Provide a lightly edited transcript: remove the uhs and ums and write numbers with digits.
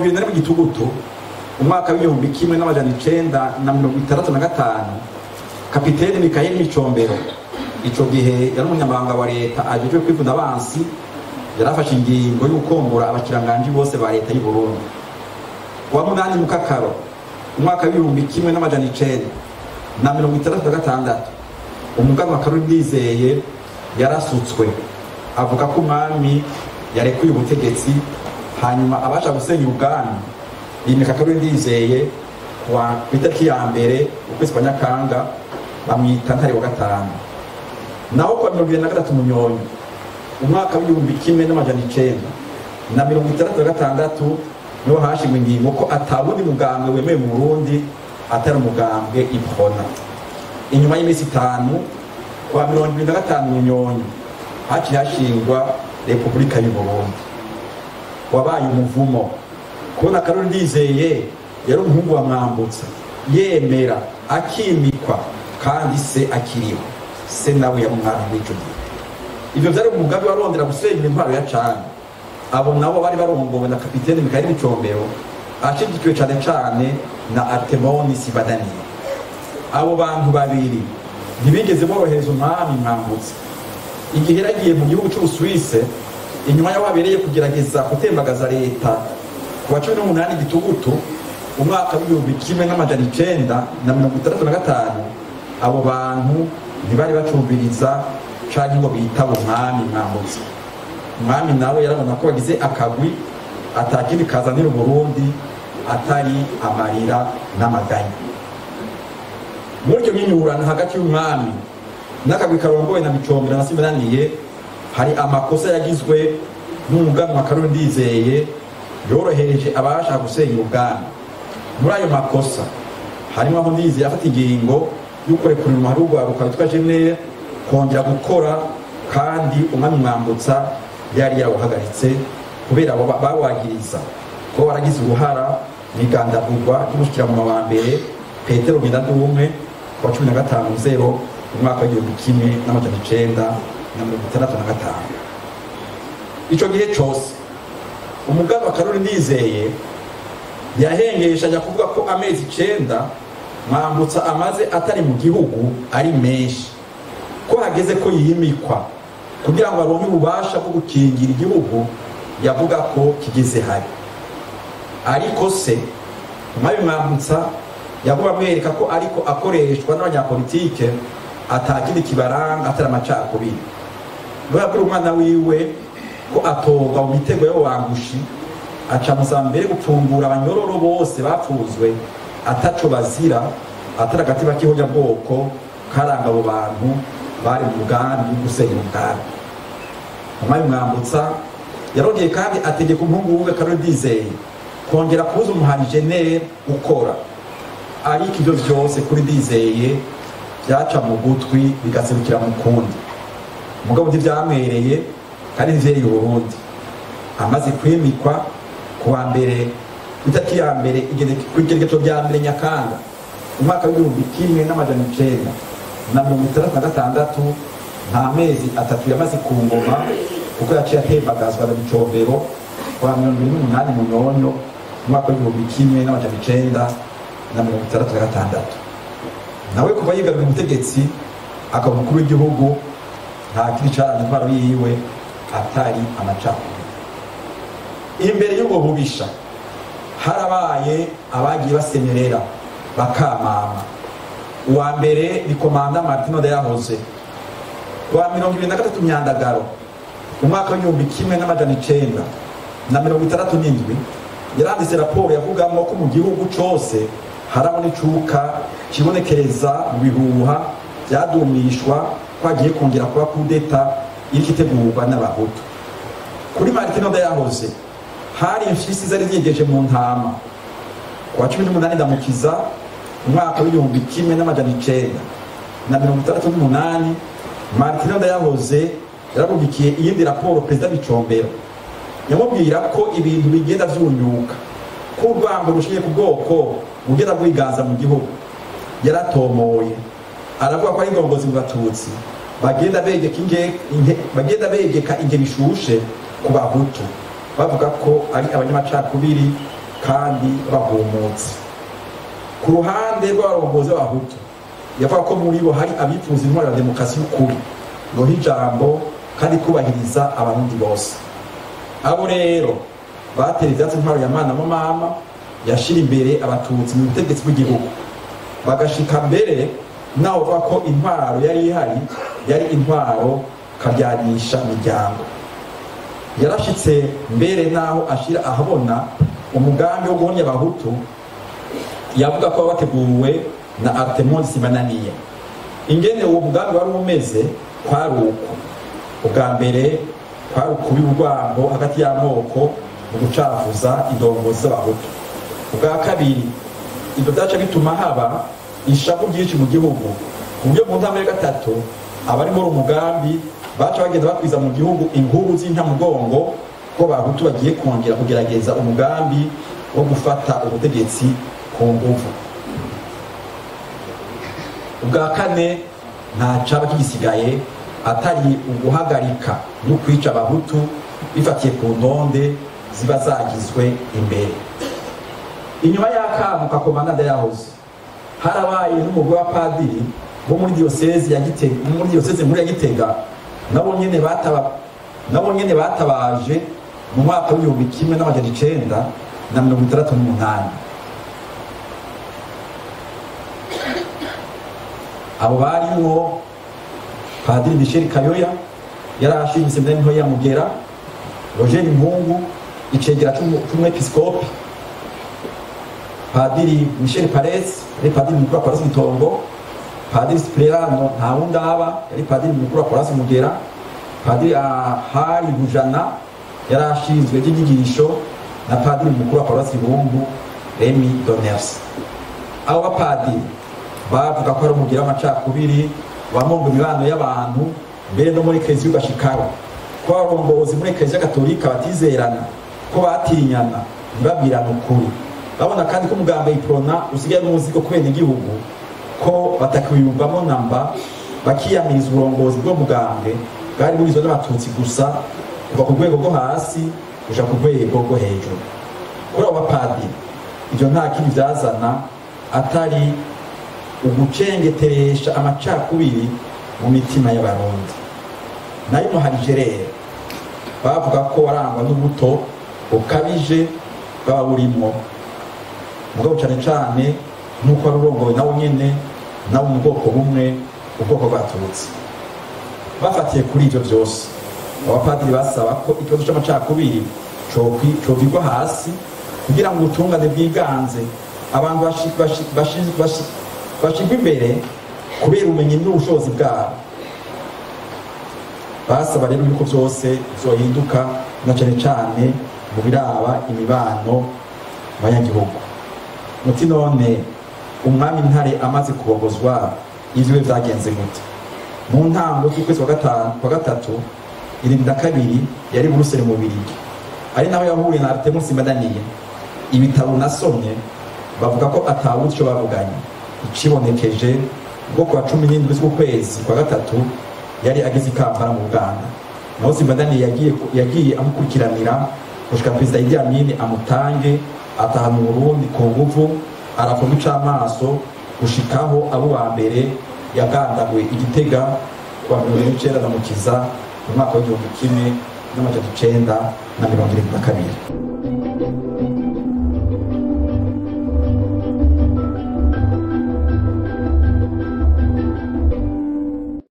2020 mu gitugutu umwaka w'igihumbi kimwe n'amajana 965 kapiteni Mikaeli Micombero ico gihe yari umunyamabanga wa leta ajejwe kwivuna abansi yarafashe ingingo y'ukombora abakiranganji bose ba leta y'u Burundi. Wa munani mukakaro umwaka w'igihumbi kimwe n'amajana 966 umuganwa Karoli Ndizeye yarasutswe avuga ko umwami yarekuye ubutegetsi, hanyuma abasha gusenya ubwami yimika Karoli Ndizeye kwa itariki ya mbere ukwezi kwa Nyakanga bamwita Ntare wa gatanu. Naho kwa 2023 Munyonyi umwaka w'igihumbi kimwe n'amajana 966 niho hashimwe ingingo ko atabundi mugambwe wemewe mu Burundi atari umugambwe Iprona. Inyuma y'imisi 5 kwa 2025 Munyonyi haci hashingwa Republika y'u Burundi. Wabaye umuvumo kubona Karoli Ndizeye yari umuhungu wa Mwambutsa yemera akimikwa kandi se akiriho, se nawe yari umwami w'ico gihe. Ivyo vyari umugambi warondera gusenya intwaro ya cane. Abo nabo bari barongowe na kapiteni Mikaeli Micombero ashigikiwe cane cane na Artemoni Sibadani. Abo bantu babiri ntibigeze borohereza umwami Mwambutsa. Igihe yaragiye mu gihugu c'Ubusuwise inyuma y'aho habereye kugerageza gutembagaza leta ku wa 18 Gitugutu umwaka w'igihumbi kimwe n'amajana 965, abo bantu ntibari bacumviriza canke ngo bitaba umwami Mwambutsa. Umwami nawe yarabona ko bagize akagwi atakindi kazanira Burundi atari amarira n'amaganya. Muri iryo nyinyurana hagati y'umwami n'akagwi karongowe na Micombero na Simbadaniye hari amakosa yagizwe n'umuganwa Karoli Ndizeye yorohereje abashaka gusenya ubwami. Muri ayo makosa harimo aho Ndizeye afata ingingo y'ukurekurira umuharugwaruka witwa Jenner kongera gukora, kandi umwami Mwambutsa yari yarawuhagaritse kubera abo bawagiriza ko baragize uruhara mw'igandagurwa ry'umushikiranganji wa mbere Petero Ngendandumwe ku wa 15/0 umwaka w'igihumbi kimwe n'amajana 965. Ico gihe cose umuganwa Karoli Ndizeye yahengesha ajya kuvuga ko amezi 9 Mwambutsa amaze atari mu gihugu ari menshi, ko hageze ko yimikwa kugira ngo aronke ububasha bwo gukingira igihugu. Yavuga ko kigeze hari, ariko se umwami Mwambutsa yavuga amwereka ko ariko akoreshwa n'abanyapolitike atakindi kibaranga atari amacakubiri. Yabwira umwana wiwe ko atorwa mu mitego yo wangushi, aca Muzambere gupfungura abanyororo bose bapfuzwe ataco bazira, atari agatiba k'ihonyabwoko karanga abo bantu bari mu mugambi gusenya ubwami. Umwami Mwambutsa yarongeye kandi ategeka umuhungu we Karoli Ndizeye kongera kubuza umuhari Jenner gukora, ariko ivyo vyose kuri Ndizeye byaca mu gutwi bigaserukira mu kundi. Mugabo ntivyamwereye kandi ntivyereye Burundi. Amaze kwimikwa ku wa mbere itariki ya mbere igeregezo rya mbere Nyakanga umwaka w'igihumbi kimwe n'amajana 966, nta mezi 3 yamaze ku ngoma kuko yaciye atembagazwa na Micombero ku wa 28 Munyonyo umwaka w'igihumbi kimwe n'amajana 966. Nawe kuva yigarurira ubutegetsi akaba umukuru w'igihugu nta kindi caranga intwaro yiwe atari amacakubiri. Imbere y'ubwo bubisha harabaye abagiye basemerera bakamama. Uwa mbere ni komanda Martino Ndayahoze wa 23 Myandagaro umwaka w'igihumbi kimwe n'amajana 967 yaranditse raporo yavugamo ko mu gihugu cose harabona icuka kibonekereza mu bihuha byadumishwa kwagiye kongera kuba kudeta ikitegurwa n'abahutu. Kuri Martino Ndayahoze hari imfyisi zari zigeje mu ntama. Kwa 18 Ndamukiza umwaka w'igihumbi kimwe n'amajana 968 Martino Ndayahoze yarabugikiye iyindi raporo Perezida Micombero yamubwira ko ibintu bigenda vyunyuka, ko urwango rushiye ku bwoko bugenda bwiganza mu gihugu. Yaratomoye aravuga ko ari indongozi mu Batutsi bagenda begeka ingeri ishushe ku Bahutu, bavuga ko ari abanyamacakubiri kandi bahumutse. Ku ruhande rw'abarongozi b'abahutu yavuga ko muri bo hari abifuza intwaro ya demokarasi y'ukuri noha ijambo kandi kubahiriza abarundi bose. Abo rero batera ivyatsi intwaro ya Mana mu mama yashira imbere abatutsi mu butegetsi bw'igihugu, bagashika mbere naho bavuga ko intwaro yari ihari yari intwaro kabyanisha imiryango. Yarashitse mbere naho ashira ahabona umugambi wo guhonya abahutu yavuga ko bateguwe na Artemon Simananiye. Ingene uwo mugambi wari umeze kwari uko: ubwa mbere kwari ukubiba urwango hagati y'amoko mu gucafuza indongozi z'abahutu. Ubwa kabiri ibyo byaca bituma haba ishavu ryinshi mu gihugu, ku buryo mu ntambwe ya gatatu abari muri umugambi baca bagenda bakwiza mu gihugu inkuru z'intamugongo ko abahutu bagiye kongera kugerageza umugambi wo gufata ubutegetsi ku nguvu. Ubwa kane nta caba kigisigaye atari uguhagarika no kwica abahutu bifatiye ku ndonde ziba zagizwe imbere. Inyuma y'akamu ka komandante yahoze harabaye n'umugwi wa padiri bo muri diyoseze ya Gitega, muri diyoseze muri ya Gitega, nabo nyene batabaje mu mwaka w'1968. Abo barimwo Padiri Michel Kayoya yarashinze seminari nto ya Mugera, Roger Mpungu icegera c'umwepiskopi, Padiri Michel Pares yari padiri mukuru wa Paruwasi Gitongo, Padiri Cipriano Ntawundaba yari padiri mukuru wa Paruwasi Mugera, Padiri Ahari Bujana yarashinzwe ry'inyigisho na Padiri mukuru wa Paruwasi Bumbu Remy Donners. Abo bapadiri bavuga ko ari umugira amacakubiri wamunga imibano y'abantu, mbere no muri Eklezia ugashikaho ko abarongozi muri Eklezia Gatolika batizerana, ko batinyana ntibabwirana ukuri. Babona kandi ko umugambi Iprona usigaye n'umuzigo ku benegihugu, ko batakwiyumvamo namba, bakiyamiriza uburongozi bw'umugambi bwari bugizwe n'abatutsi gusa kuva ku rwego rwo hasi kuja ku rwego rwo hejuru. Kuri abo bapadiri ivyo nta kindi vyazana atari ugucengeteresha amacakubiri mu mitima y'abarundi. Nayo muharije rero bavuga ko warangwa n'ubuto ukabije baba burimo, mugabo cane cane nk'uko ari urongowe nawe nyene nawe mu bwoko bumwe, ubwoko bw'abatutsi. Bafatiye kuri ivyo vyose, abapadiri basaba ko ikibazo c'amacakubiri covigwa hasi kugira ngo ubutungane bwiganze, abantu bashigwa imbere kubera ubumenyi n'ubushobozi bwabo. Basaba rero yuko vyose vyohinduka na cane cane mu biraba imibano abanyagihugu. Muti none umwami Ntare amaze kubogozwa ivyo vyagenze gute? Mu ntango z'ukwezi kwa gatatu 72 yari Buruseli mu Birigi, ari naho yahuye na Artemon Simananiye. Ibitabo nasomye bavuga ko atawuzi ico bavuganye. Ikibonekeje bwo kwa 17 z'ukwezi kwa gatatu yari ageze i Kampala mu Uganda, naho Simananiye yagiye amukurikiranira gushika Perezida Idi Amin amutange ataha mu Burundi ku nguvu, arafunga icamaso gushikaho abo wa mbere yagandaguye i Gitega kwa 1979 mu mwaka w'1972.